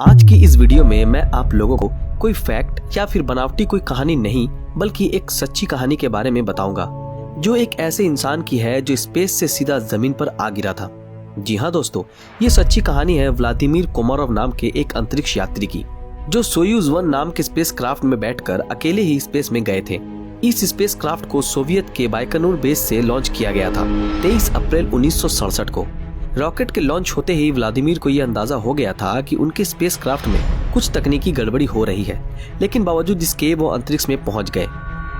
आज की इस वीडियो में मैं आप लोगों को कोई फैक्ट या फिर बनावटी कोई कहानी नहीं बल्कि एक सच्ची कहानी के बारे में बताऊंगा जो एक ऐसे इंसान की है जो स्पेस से सीधा जमीन पर आ गिरा था। जी हाँ दोस्तों, ये सच्ची कहानी है व्लादिमीर कोमारोव नाम के एक अंतरिक्ष यात्री की, जो सोयूज 1 नाम के स्पेस क्राफ्ट में बैठकर अकेले ही स्पेस में गए थे। इस स्पेस क्राफ्ट को सोवियत के बाइकनूर बेस से लॉन्च किया गया था 23 अप्रैल 1967 को। रॉकेट के लॉन्च होते ही व्लादिमीर को यह अंदाजा हो गया था कि उनके स्पेस क्राफ्ट में कुछ तकनीकी गड़बड़ी हो रही है, लेकिन बावजूद इसके वो अंतरिक्ष में पहुंच गए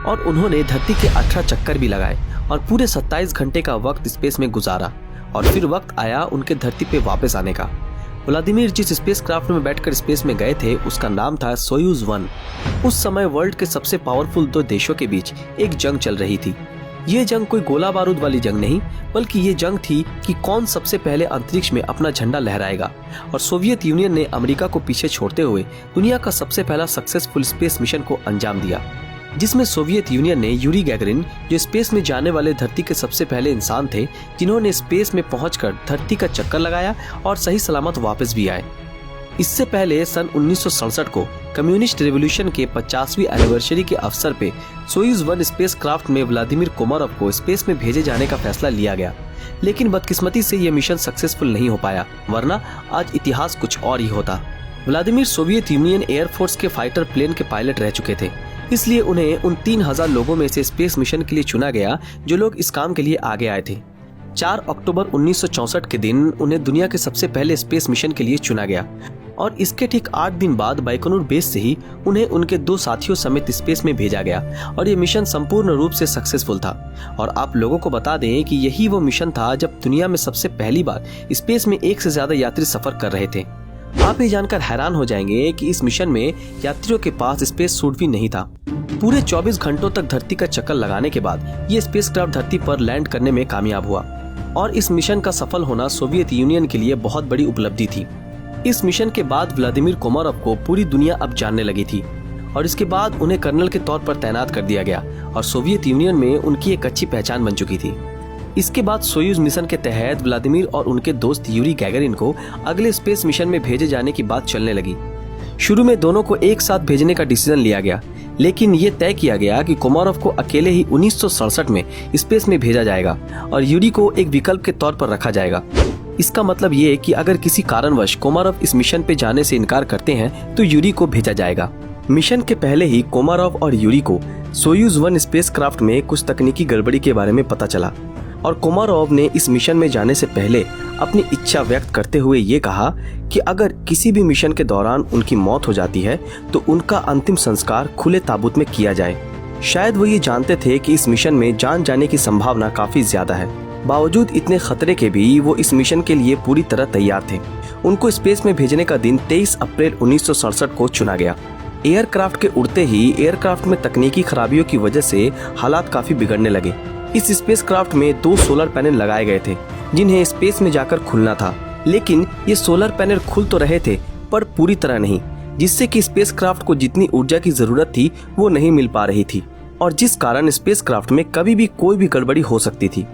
और उन्होंने धरती के 18 चक्कर भी लगाए और पूरे 27 घंटे का वक्त स्पेस में गुजारा और फिर वक्त आया उनके धरती पे वापस आने का। व्लादिमीर जिस स्पेस क्राफ्ट में बैठकर स्पेस में गए थे उसका नाम था सोयूज 1। उस समय वर्ल्ड के सबसे पावरफुल दो देशों के बीच एक जंग चल रही थी। ये जंग कोई गोला बारूद वाली जंग नहीं, बल्कि ये जंग थी कि कौन सबसे पहले अंतरिक्ष में अपना झंडा लहराएगा। और सोवियत यूनियन ने अमेरिका को पीछे छोड़ते हुए दुनिया का सबसे पहला सक्सेसफुल स्पेस मिशन को अंजाम दिया, जिसमें सोवियत यूनियन ने यूरी गैगरिन, जो स्पेस में जाने वाले धरती के सबसे पहले इंसान थे, जिन्होंने स्पेस में पहुंचकर धरती का चक्कर लगाया और सही सलामत वापस भी आए। इससे पहले सन 1967 को कम्युनिस्ट रिवॉल्यूशन के 50वीं एनिवर्सरी के अवसर पे सोयूज 1 स्पेस क्राफ्ट में व्लादिमीर कोमारोव को स्पेस में भेजे जाने का फैसला लिया गया, लेकिन बदकिस्मती से यह मिशन सक्सेसफुल नहीं हो पाया, वरना आज इतिहास कुछ और ही होता। व्लादिमीर सोवियत यूनियन एयरफोर्स के फाइटर प्लेन के पायलट रह चुके थे, इसलिए उन्हें उन 3000 लोगों में से स्पेस मिशन के लिए चुना गया जो लोग इस काम के लिए आगे आए थे। 4 अक्टूबर 1964 के दिन उन्हें दुनिया के सबसे पहले स्पेस मिशन के लिए चुना गया और इसके ठीक 8 दिन बाद बाइकनूर बेस से ही उन्हें उनके 2 साथियों समेत स्पेस में भेजा गया और ये मिशन संपूर्ण रूप से सक्सेसफुल था। और आप लोगों को बता दें कि यही वो मिशन था जब दुनिया में सबसे पहली बार स्पेस में एक से ज्यादा यात्री सफर कर रहे थे। आप ये जानकर हैरान हो जाएंगे कि इस मिशन में यात्रियों के पास स्पेस सूट भी नहीं था। पूरे 24 घंटों तक धरती का चक्कर लगाने के बाद ये स्पेसक्राफ्ट धरती पर लैंड करने में कामयाब हुआ और इस मिशन का सफल होना सोवियत यूनियन के लिए बहुत बड़ी उपलब्धि थी। इस मिशन के बाद व्लादिमीर कोमारोव को पूरी दुनिया अब जानने लगी थी और इसके बाद उन्हें कर्नल के तौर पर तैनात कर दिया गया और सोवियत यूनियन में उनकी एक अच्छी पहचान बन चुकी थी। इसके बाद सोयूज मिशन के तहत व्लादिमीर और उनके दोस्त यूरी गैगरिन को अगले स्पेस मिशन में भेजे जाने की बात चलने लगी। शुरू में दोनों को एक साथ भेजने का डिसीजन लिया गया, लेकिन ये तय किया गया कि कोमारोव को अकेले ही 1967 में स्पेस में भेजा जाएगा और यूरी को एक विकल्प के तौर पर रखा जाएगा। इसका मतलब ये कि अगर किसी कारणवश कोमारोव इस मिशन पे जाने से इनकार करते हैं तो यूरी को भेजा जाएगा। मिशन के पहले ही कोमारोव और यूरी को सोयूज 1 स्पेस क्राफ्ट में कुछ तकनीकी गड़बड़ी के बारे में पता चला और कोमारोव ने इस मिशन में जाने से पहले अपनी इच्छा व्यक्त करते हुए ये कहा कि अगर किसी भी मिशन के दौरान उनकी मौत हो जाती है तो उनका अंतिम संस्कार खुले ताबूत में किया जाए। शायद वो ये जानते थे कि इस मिशन में जान जाने की संभावना काफी ज्यादा है। बावजूद इतने खतरे के भी वो इस मिशन के लिए पूरी तरह तैयार थे। उनको स्पेस में भेजने का दिन 23 अप्रैल 1967 को चुना गया। एयरक्राफ्ट के उड़ते ही एयरक्राफ्ट में तकनीकी खराबियों की वजह से हालात काफी बिगड़ने लगे। इस स्पेस क्राफ्ट में 2 सोलर पैनल लगाए गए थे जिन्हें स्पेस में जाकर खुलना था, लेकिन ये सोलर पैनल खुल तो रहे थे पर पूरी तरह नहीं, जिससे कि स्पेस क्राफ्ट को जितनी ऊर्जा की जरूरत थी वो नहीं मिल पा रही थी और जिस कारण स्पेस क्राफ्ट में कभी भी कोई भी गड़बड़ी हो सकती थी।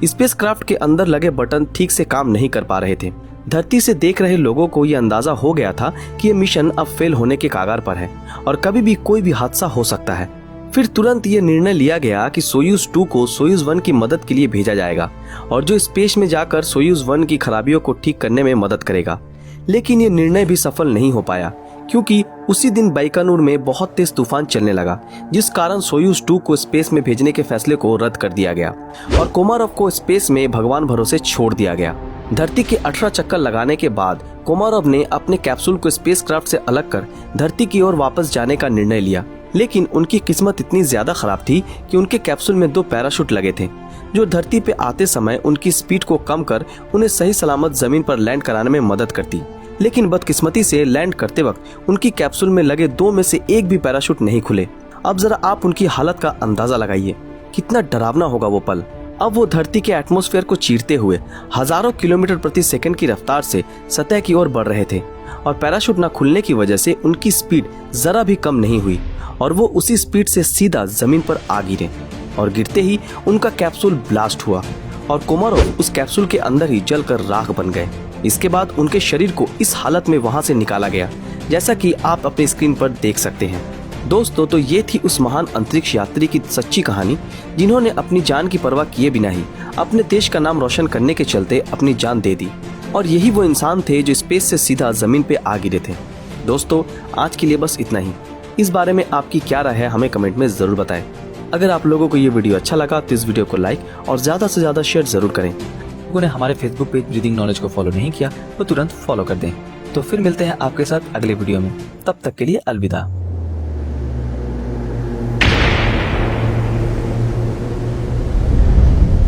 स्पेस क्राफ्ट के अंदर लगे बटन ठीक से काम नहीं कर पा रहे थे। धरती से देख रहे लोगों को यह अंदाजा हो गया था कि यह मिशन अब फेल होने के कगार पर है और कभी भी कोई भी हादसा हो सकता है। फिर तुरंत ये निर्णय लिया गया कि सोयूज 2 को सोयूज 1 की मदद के लिए भेजा जाएगा और जो स्पेस में जाकर सोयूज 1 की खराबियों को ठीक करने में मदद करेगा। लेकिन ये निर्णय भी सफल नहीं हो पाया क्योंकि उसी दिन बाइकनूर में बहुत तेज तूफान चलने लगा, जिस कारण सोयूज 2 को स्पेस में भेजने के फैसले को रद्द कर दिया गया और कोमारोव को स्पेस में भगवान भरोसे छोड़ दिया गया। धरती के 18 चक्कर लगाने के बाद कोमारोव ने अपने कैप्सूल को स्पेसक्राफ्ट से अलग कर धरती की ओर वापस जाने का निर्णय लिया, लेकिन उनकी किस्मत इतनी ज्यादा खराब थी कि उनके कैप्सूल में 2 पैराशूट लगे थे जो धरती पे आते समय उनकी स्पीड को कम कर उन्हें सही सलामत जमीन पर लैंड कराने में मदद करती। लेकिन बदकिस्मती से लैंड करते वक्त उनकी कैप्सूल में लगे 2 में से एक भी पैराशूट नहीं खुले। अब जरा आप उनकी हालत का अंदाजा लगाइए, कितना डरावना होगा वो पल। अब वो धरती के एटमॉस्फेयर को चीरते हुए हजारों किलोमीटर प्रति सेकंड की रफ्तार से सतह की ओर बढ़ रहे थे और पैराशूट न खुलने की वजह से उनकी स्पीड जरा भी कम नहीं हुई और वो उसी स्पीड से सीधा जमीन पर आ गिरे और गिरते ही उनका कैप्सूल ब्लास्ट हुआ और कोमारोव उस कैप्सूल के अंदर ही जलकर राख बन गए। इसके बाद उनके शरीर को इस हालत में वहां से निकाला गया, जैसा कि आप अपने स्क्रीन पर देख सकते हैं। दोस्तों, तो ये थी उस महान अंतरिक्ष यात्री की सच्ची कहानी, जिन्होंने अपनी जान की परवाह किए बिना ही अपने देश का नाम रोशन करने के चलते अपनी जान दे दी। और यही वो इंसान थे जो स्पेस से सीधा जमीन पे आ गिरे थे। दोस्तों, आज के लिए बस इतना ही। इस बारे में आपकी क्या राय है हमें कमेंट में जरूर बताएं। अगर आप लोगों को ये वीडियो अच्छा लगा तो इस वीडियो को लाइक और ज्यादा से ज्यादा शेयर जरूर करें। लोगों ने हमारे फेसबुक पेज ब्रीदिंग नॉलेज को फॉलो नहीं किया तो तुरंत फॉलो कर दें। तो फिर मिलते हैं आपके साथ अगले वीडियो में। तब तक के लिए अलविदा।